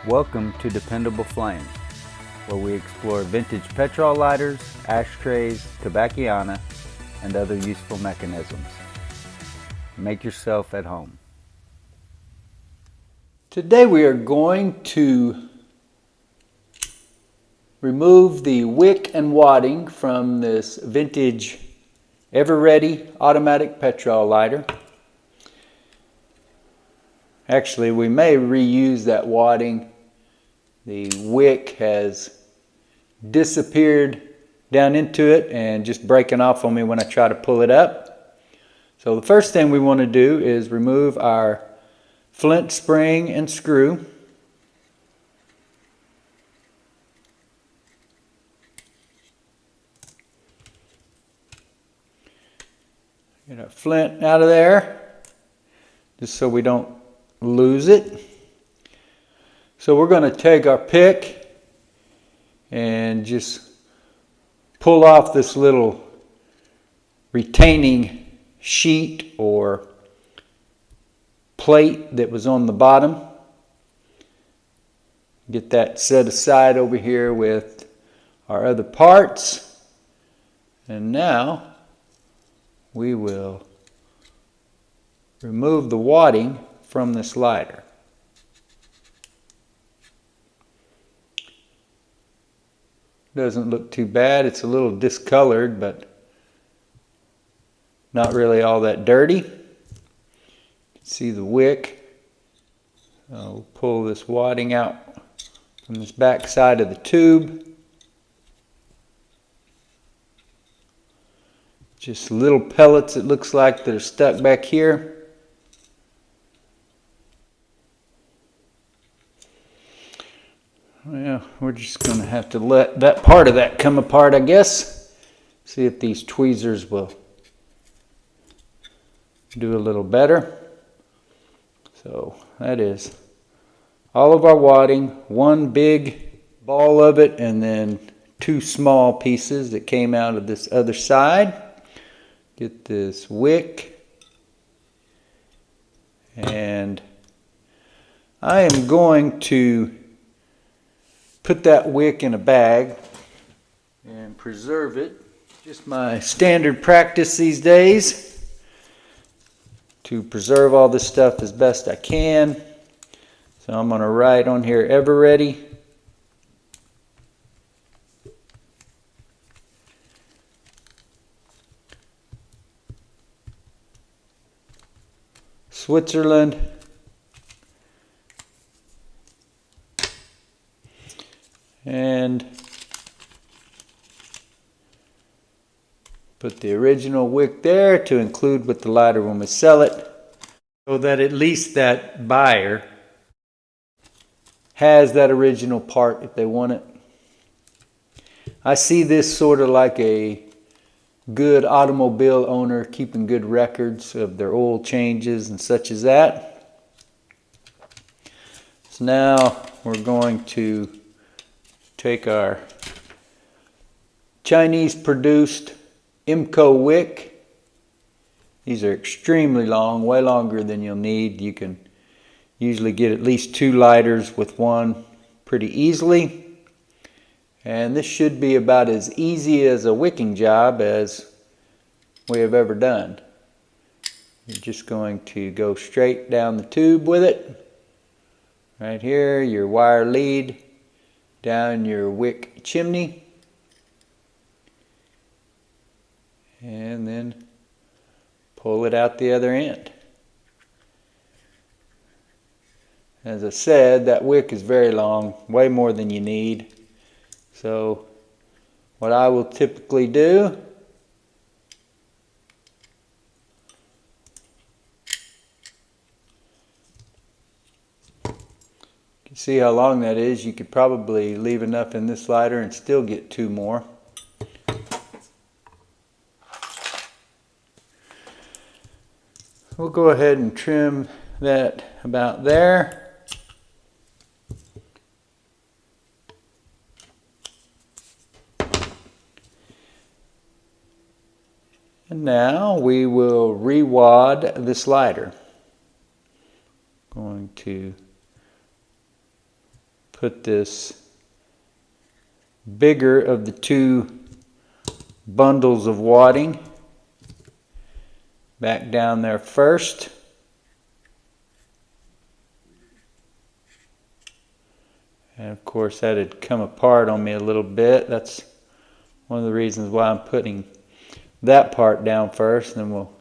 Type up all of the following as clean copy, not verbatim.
Welcome to Dependable Flame, where we explore vintage petrol lighters, ashtrays, tobacconiana, and other useful mechanisms. Make yourself at home. Today we are going to remove the wick and wadding from this vintage Eveready automatic petrol lighter. Actually, we may reuse that wadding. The wick has disappeared down into it and just breaking off on me when I try to pull it up. So the first thing we want to do is remove our flint spring and screw. Get our flint out of there, just so we don't lose it. So we're going to take our pick and just pull off this little retaining sheet or plate that was on the bottom. Get that set aside over here with our other parts. And now we will remove the wadding from this lighter. Doesn't look too bad. It's a little discolored, but not really all that dirty. You can see the wick. I'll pull this wadding out from this back side of the tube. Just little pellets, it looks like, that are stuck back here. Well, we're just going to have to let that part of that come apart, I guess. See if these tweezers will do a little better. So that is all of our wadding, one big ball of it, and then two small pieces that came out of this other side. Get this wick, and I am going to put that wick in a bag and preserve it. Just my standard practice these days to preserve all this stuff as best I can. So I'm going to write on here Eveready. Switzerland. And put the original wick there to include with the lighter when we sell it, so that at least that buyer has that original part if they want it. I see this sort of like a good automobile owner keeping good records of their oil changes and such as that. So now we're going to take our Chinese produced IMCO wick. These are extremely long, way longer than you'll need. You can usually get at least two lighters with one pretty easily. And this should be about as easy as a wicking job as we have ever done. You're just going to go straight down the tube with it. Right here, your wire lead down your wick chimney, and then pull it out the other end. As I said, that wick is very long, way more than you need. So what I will typically do see how long that is. You could probably leave enough in this lighter and still get two more. We'll go ahead and trim that about there. And now we will re-wad this lighter. Going to put this bigger of the two bundles of wadding back down there first. And of course that had come apart on me a little bit. That's one of the reasons why I'm putting that part down first, and then we'll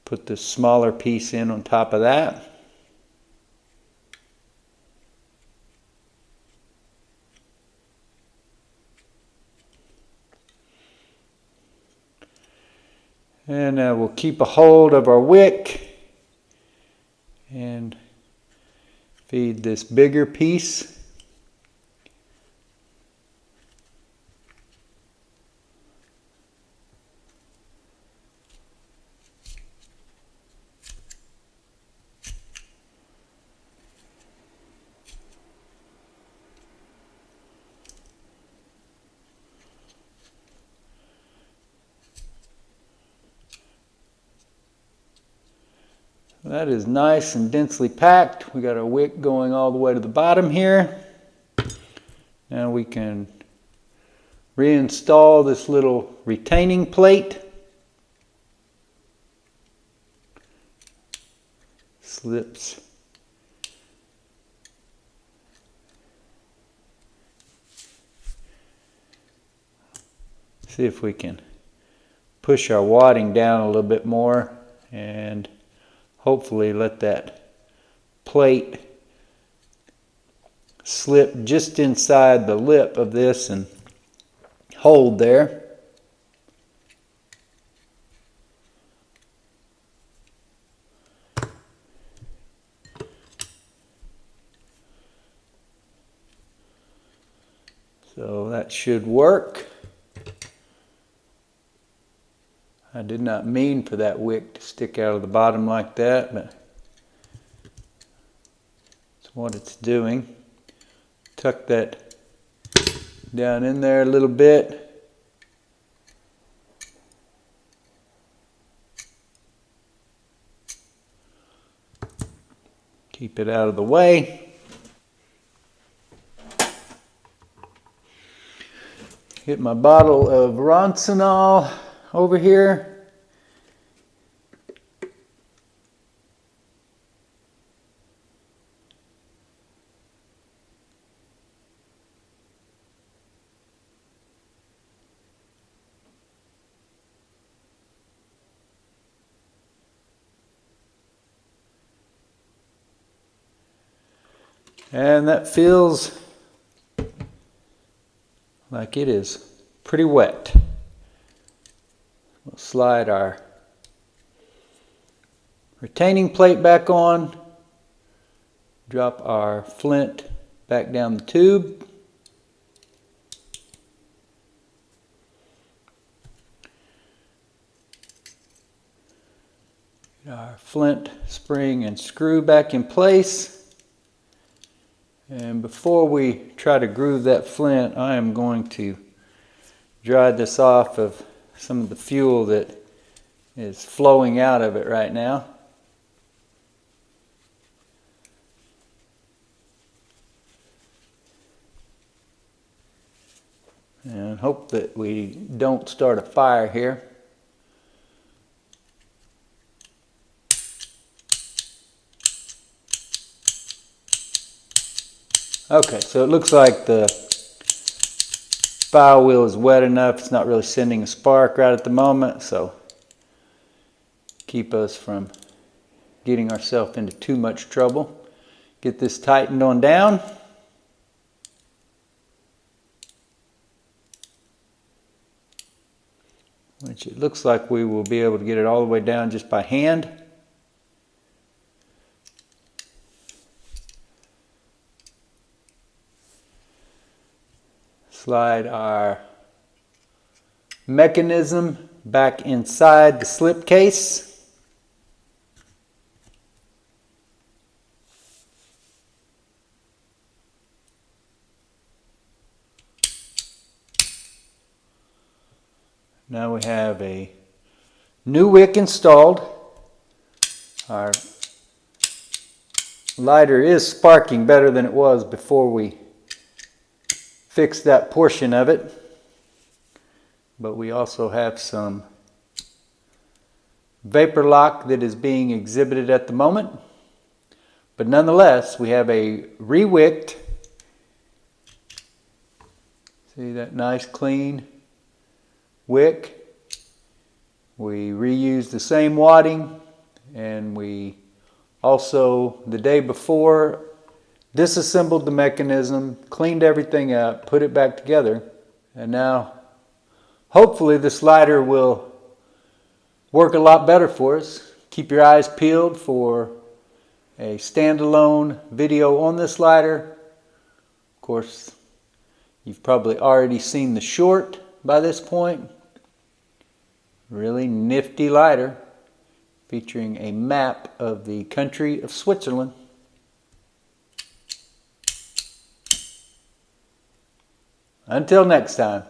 put the smaller piece in on top of that. And we'll keep a hold of our wick and feed this bigger piece. That is nice and densely packed. We got our wick going all the way to the bottom here. Now we can reinstall this little retaining plate. Slips. See if we can push our wadding down a little bit more and hopefully let that plate slip just inside the lip of this and hold there. So that should work. I did not mean for that wick to stick out of the bottom like that, but it's what it's doing. Tuck that down in there a little bit. Keep it out of the way. Get my bottle of Ronsonol over here. And that feels like it is pretty wet. We'll slide our retaining plate back on, drop our flint back down the tube. Get our flint spring and screw back in place. And before we try to groove that flint, I am going to dry this off of some of the fuel that is flowing out of it right now. And hope that we don't start a fire here. Okay, so it looks like the file wheel is wet enough. It's not really sending a spark right at the moment, so keep us from getting ourselves into too much trouble. Get this tightened on down. Which it looks like we will be able to get it all the way down just by hand. Slide our mechanism back inside the slip case. Now we have a new wick installed. Our lighter is sparking better than it was before we fixed that portion of it. But we also have some vapor lock that is being exhibited at the moment. But nonetheless, we have a re-wicked, see that nice clean wick. We reused the same wadding, and we also, the day before, disassembled the mechanism, cleaned everything up, put it back together, and now hopefully this lighter will work a lot better for us. Keep your eyes peeled for a standalone video on this lighter. Of course, you've probably already seen the short by this point. Really nifty lighter featuring a map of the country of Switzerland. Until next time.